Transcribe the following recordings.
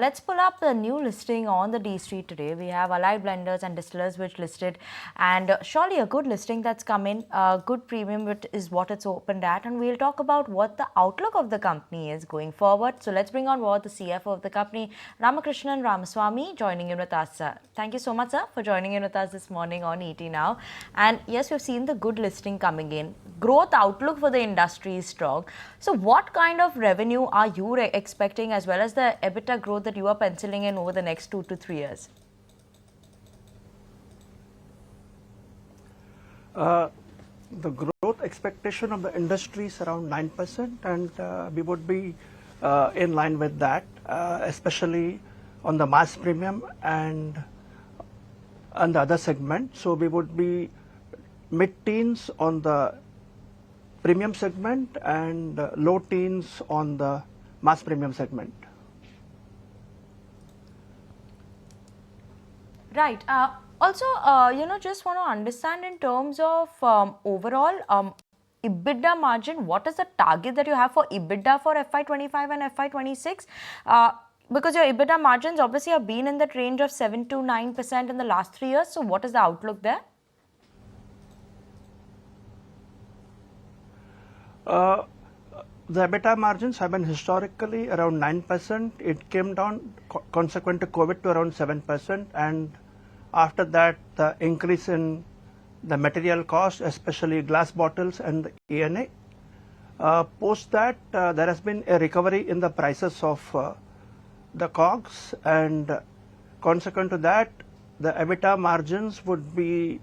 let's pull up the new listing on the D Street today. We have Allied Blenders and Distillers which listed, and surely a good listing that's come in, good premium is what it's opened at, and we'll talk about what the outlook of the company is going forward. So let's bring on board the CFO of the company, Ramakrishnan Ramaswamy, joining in with us, sir. Thank you so much, sir, for joining in with us this morning on ET Now. And yes, we've seen the good listing coming in. Growth outlook for the industry is strong. So what kind of revenue are you expecting, as well as the EBITDA growth that you are penciling in over the next 2 to 3 years? The growth expectation of the industry is around 9%, and we would be in line with that, especially on the mass premium and the other segment. So we would be mid-teens on the premium segment and low teens on the mass premium segment. Right. Also, just want to understand in terms of overall EBITDA margin, what is the target that you have for EBITDA for FY25 and FY26? Because your EBITDA margins obviously have been in that range of 7 to 9% in the last 3 years. So what is the outlook there? The EBITDA margins have been historically around 9%. It came down consequent to COVID to around 7%, and after that, the increase in the material cost, especially glass bottles and the ENA. Post that, there has been a recovery in the prices of the COGS, and consequent to that, the EBITDA margins would be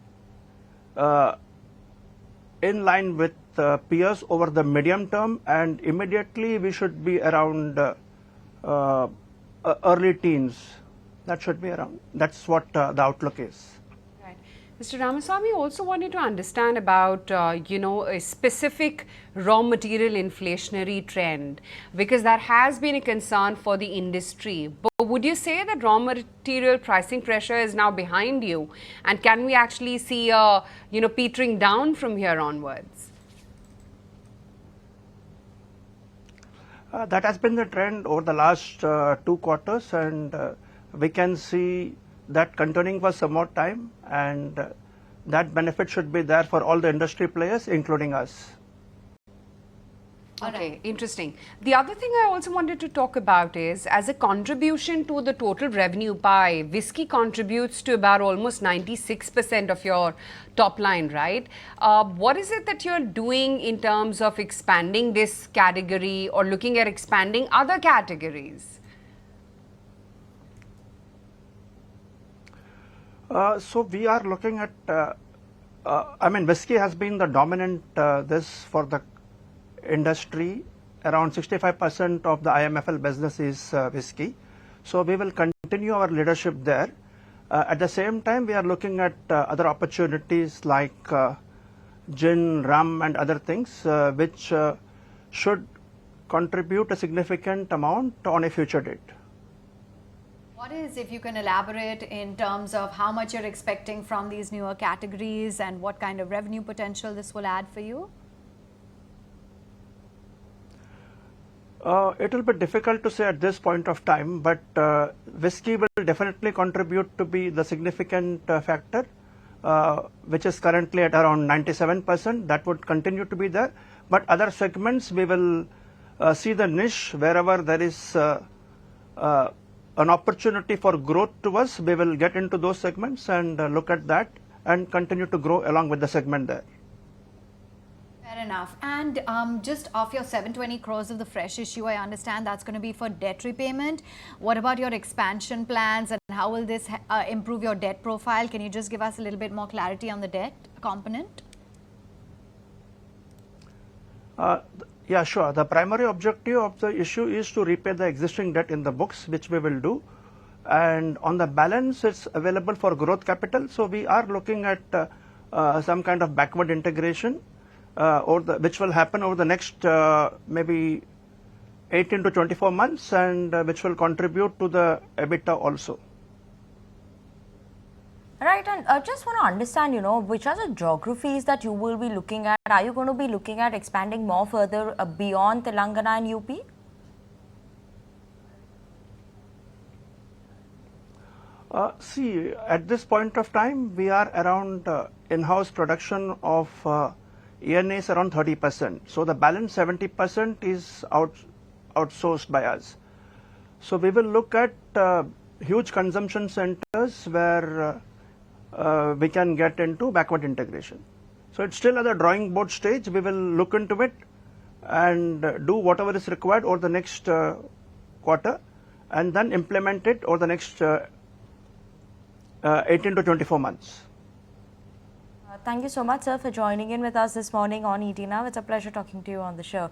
in line with peers over the medium term, and immediately we should be around early teens. That should be around. That's what the outlook is. Right. Mr. Ramaswamy, also wanted to understand about, a specific raw material inflationary trend, because that has been a concern for the industry. But would you say that raw material pricing pressure is now behind you? And can we actually see a, petering down from here onwards? That has been the trend over the last 2 quarters, and we can see that continuing for some more time, and that benefit should be there for all the industry players, including us. Okay, interesting. The other thing I also wanted to talk about is, as a contribution to the total revenue pie, whiskey contributes to about almost 96% of your top line, right? What is it that you're doing in terms of expanding this category or looking at expanding other categories? So we are looking at, whiskey has been the dominant this for the industry. Around 65% of the IMFL business is whiskey. So we will continue our leadership there. At the same time, we are looking at other opportunities like gin, rum and other things which should contribute a significant amount on a future date. What is, if you can elaborate in terms of how much you're expecting from these newer categories and what kind of revenue potential this will add for you? It will be difficult to say at this point of time, but whiskey will definitely contribute to be the significant factor, which is currently at around 97%. That would continue to be there. But other segments, we will see the niche wherever there is an opportunity for growth to us. We will get into those segments and look at that and continue to grow along with the segment there. Fair enough. And just off your 720 crores of the fresh issue, I understand that's going to be for debt repayment. What about your expansion plans, and how will this improve your debt profile? Can you just give us a little bit more clarity on the debt component? Yeah, sure. The primary objective of the issue is to repay the existing debt in the books, which we will do. And on the balance, it's available for growth capital. So we are looking at some kind of backward integration, which will happen over the next maybe 18 to 24 months, and which will contribute to the EBITDA also. Right, and just want to understand, which are the geographies that you will be looking at? Are you going to be looking at expanding more further beyond Telangana and UP? See, at this point of time, we are around in-house production of ENAs around 30%. So the balance 70% is outsourced by us. So we will look at huge consumption centers where we can get into backward integration. So it's still at the drawing board stage. We will look into it and do whatever is required over the next quarter, and then implement it over the next 18 to 24 months. Thank you so much, sir, for joining in with us this morning on ET Now. It's a pleasure talking to you on the show.